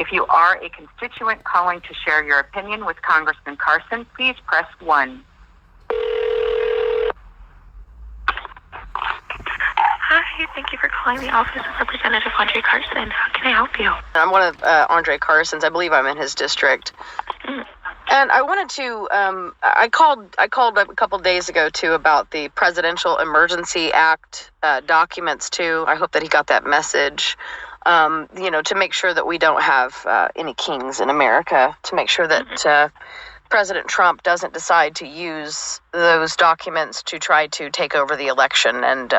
If you are a constituent calling to share your opinion with Congressman Carson, please press 1. Hi, thank you for calling the office of Representative Andre Carson. How can I help you? I'm one of Andre Carson's. I believe I'm in his district. And I wanted to, I called a couple days ago, too, about the Presidential Emergency Act documents, too. I hope that he got that message, to make sure that we don't have any kings in America, to make sure that President Trump doesn't decide to use those documents to try to take over the election and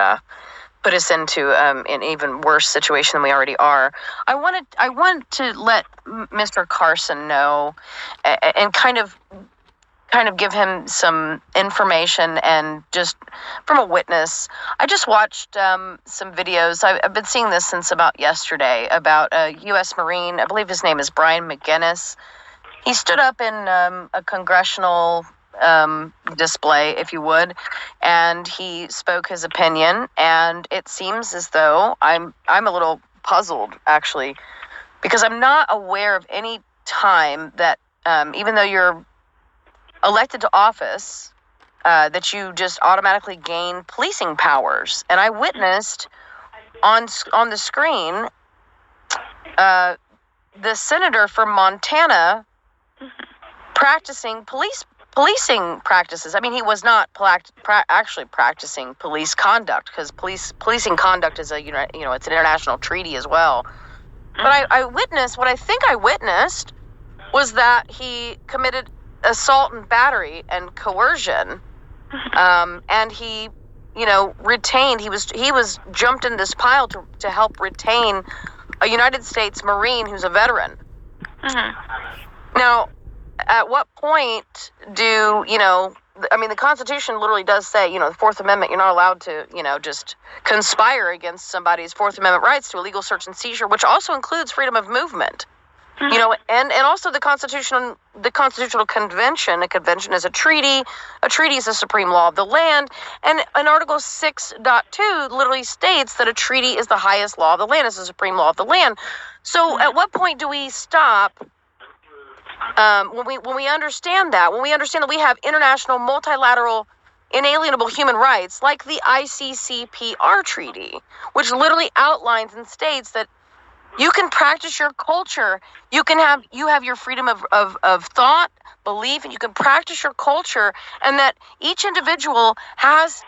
put us into an even worse situation than we already are. I want to let Mr. Carson know and kind of give him some information and just from a witness. I just watched some videos. I've been seeing this since about yesterday about a U.S. Marine. I believe his name is Brian McGinnis. He stood up in a congressional display, if you would, and he spoke his opinion, and it seems as though I'm a little puzzled, actually, because I'm not aware of any time that even though you're elected to office, that you just automatically gain policing powers. And I witnessed on the screen the senator from Montana practicing policing practices. I mean, he was not actually practicing police conduct, because policing conduct is it's an international treaty as well. But I witnessed, what I think I witnessed was that he committed assault and battery and coercion, and he, retained. He was jumped in this pile to help retain a United States Marine who's a veteran. Now, at what point do, the Constitution literally does say, the Fourth Amendment, you're not allowed to, just conspire against somebody's Fourth Amendment rights to illegal search and seizure, which also includes freedom of movement. And also the Constitutional Convention. A convention is a treaty. A treaty is the supreme law of the land. And Article 6.2 literally states that a treaty is the highest law of the land. It's the supreme law of the land. So at what point do we stop? When we understand that, we have international, multilateral, inalienable human rights, like the ICCPR treaty, which literally outlines and states that you can practice your culture, you have your freedom of thought, belief, and you can practice your culture, and that each individual has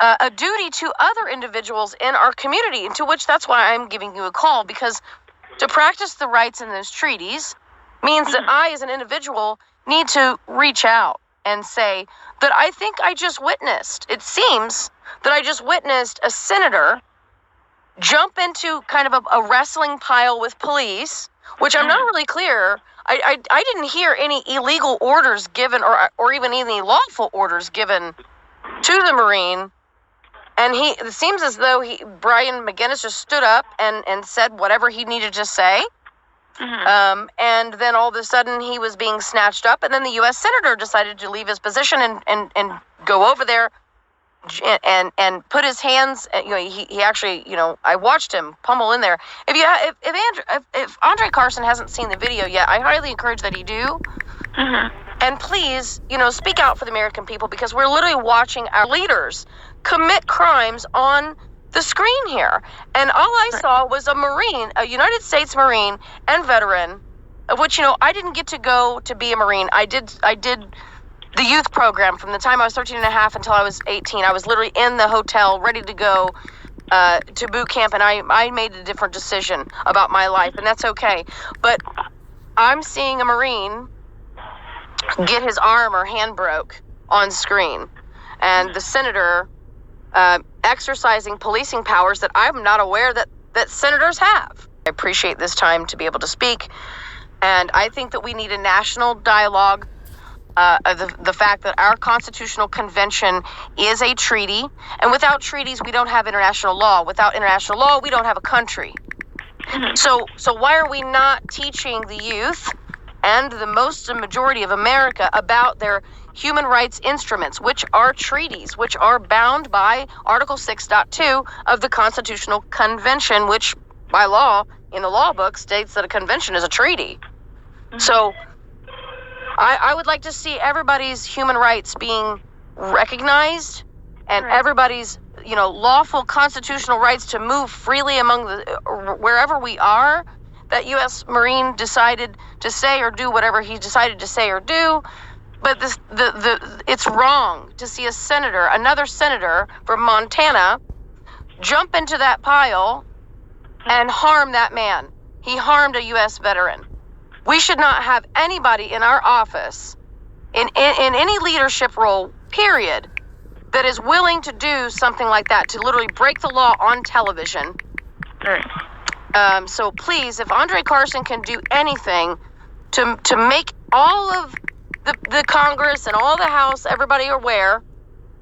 a duty to other individuals in our community, and to which that's why I'm giving you a call, because to practice the rights in those treaties means that I, as an individual, need to reach out and say that I think I just witnessed. It seems that I just witnessed a senator jump into kind of a wrestling pile with police, which I'm not really clear. I didn't hear any illegal orders given or even any lawful orders given to the Marine. And it seems as though Brian McGinnis just stood up and said whatever he needed to say. And then all of a sudden he was being snatched up, and then the U.S. Senator decided to leave his position and go over there and put his hands. He actually, I watched him pummel in there. If Andre Carson hasn't seen the video yet, I highly encourage that he do. And please, speak out for the American people, because we're literally watching our leaders commit crimes on the screen here. And all I saw was a Marine, a United States Marine and veteran, of which, I didn't get to go to be a Marine. I did the youth program from the time I was 13 and a half until I was 18. I was literally in the hotel ready to go to boot camp, and I made a different decision about my life, and that's okay. But I'm seeing a Marine get his arm or hand broke on screen, and the senator exercising policing powers that I'm not aware that senators have. I appreciate this time to be able to speak, and I think that we need a national dialogue. The fact that our Constitutional Convention is a treaty, and without treaties, we don't have international law. Without international law, we don't have a country. So why are we not teaching the youth and the majority of America about their human rights instruments, which are treaties, which are bound by Article 6.2 of the Constitutional Convention, which by law in the law book states that a convention is a treaty. So I would like to see everybody's human rights being recognized and everybody's, lawful constitutional rights to move freely among wherever we are. That U.S. Marine decided to say or do whatever he decided to say or do. But it's wrong to see another senator from Montana, jump into that pile and harm that man. He harmed a U.S. veteran. We should not have anybody in our office, in any leadership role, period, that is willing to do something like that, to literally break the law on television. Right. So please, if Andre Carson can do anything to make all of the Congress and all the House, everybody aware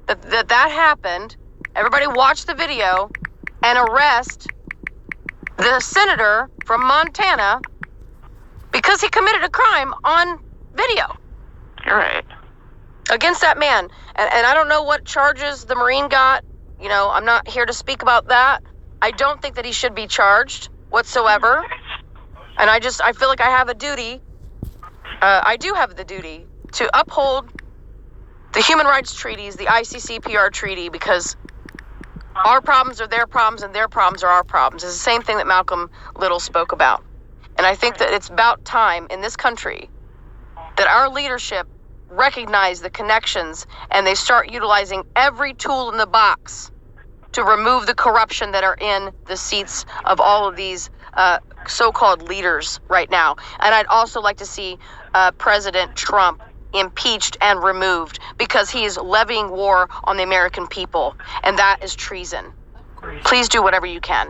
that happened, everybody watch the video and arrest the senator from Montana because he committed a crime on video. You're right. Against that man. And I don't know what charges the Marine got. I'm not here to speak about that. I don't think that he should be charged whatsoever. And I feel like I have a duty. I do have the duty to uphold the human rights treaties, the ICCPR treaty, because our problems are their problems and their problems are our problems. It's the same thing that Malcolm Little spoke about. And I think that it's about time in this country that our leadership recognize the connections and they start utilizing every tool in the box to remove the corruption that are in the seats of all of these so-called leaders right now. And I'd also like to see President Trump impeached and removed because he is levying war on the American people, and that is treason. Please do whatever you can.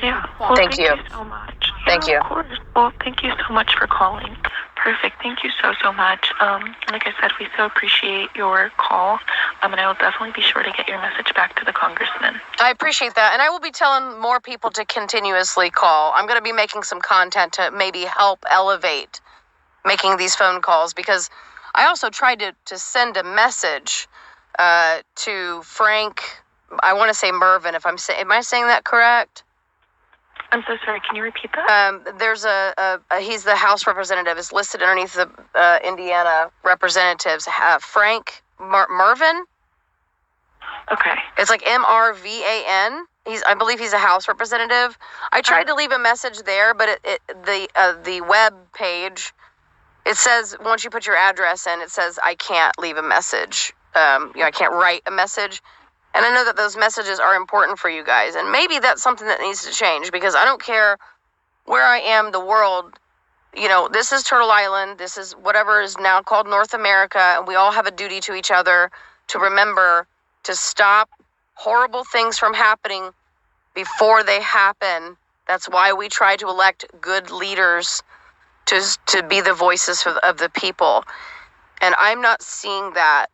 Yeah. Well, Thank you so much. Thank you. Of course. Well, thank you so much for calling. Perfect. Thank you so much. Like I said, we so appreciate your call. And I will definitely be sure to get your message back to the congressman. I appreciate that. And I will be telling more people to continuously call. I'm going to be making some content to maybe help elevate making these phone calls, because I also tried to send a message to Frank, I want to say Mervin, am I saying that correct? I'm so sorry. Can you repeat that? There's he's the House representative. It's listed underneath the Indiana representatives. Frank Mervin. Okay. It's like Mrvan. I believe he's a House representative. I tried to leave a message there, but the web page, it says once you put your address in, it says I can't leave a message. I can't write a message. And I know that those messages are important for you guys. And maybe that's something that needs to change, because I don't care where I am, the world. This is Turtle Island. This is whatever is now called North America. And we all have a duty to each other to remember to stop horrible things from happening before they happen. That's why we try to elect good leaders to be the voices of the people. And I'm not seeing that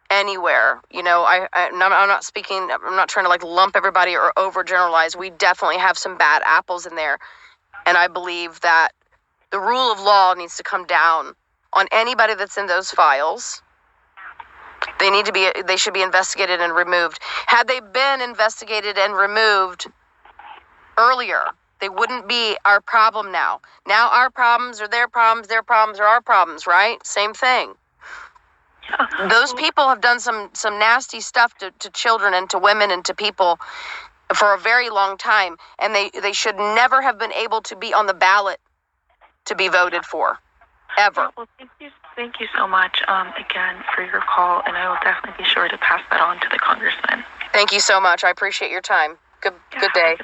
anywhere. I'm not speaking, I'm not trying to lump everybody or overgeneralize. We definitely have some bad apples in there. And I believe that the rule of law needs to come down on anybody that's in those files. They should be investigated and removed. Had they been investigated and removed earlier, they wouldn't be our problem now. Now our problems are their problems are our problems, right? Same thing. Those people have done some nasty stuff to children and to women and to people for a very long time, and they should never have been able to be on the ballot to be voted for, ever. Well, thank you so much again for your call, and I will definitely be sure to pass that on to the congressman. Thank you so much. I appreciate your time. Good day.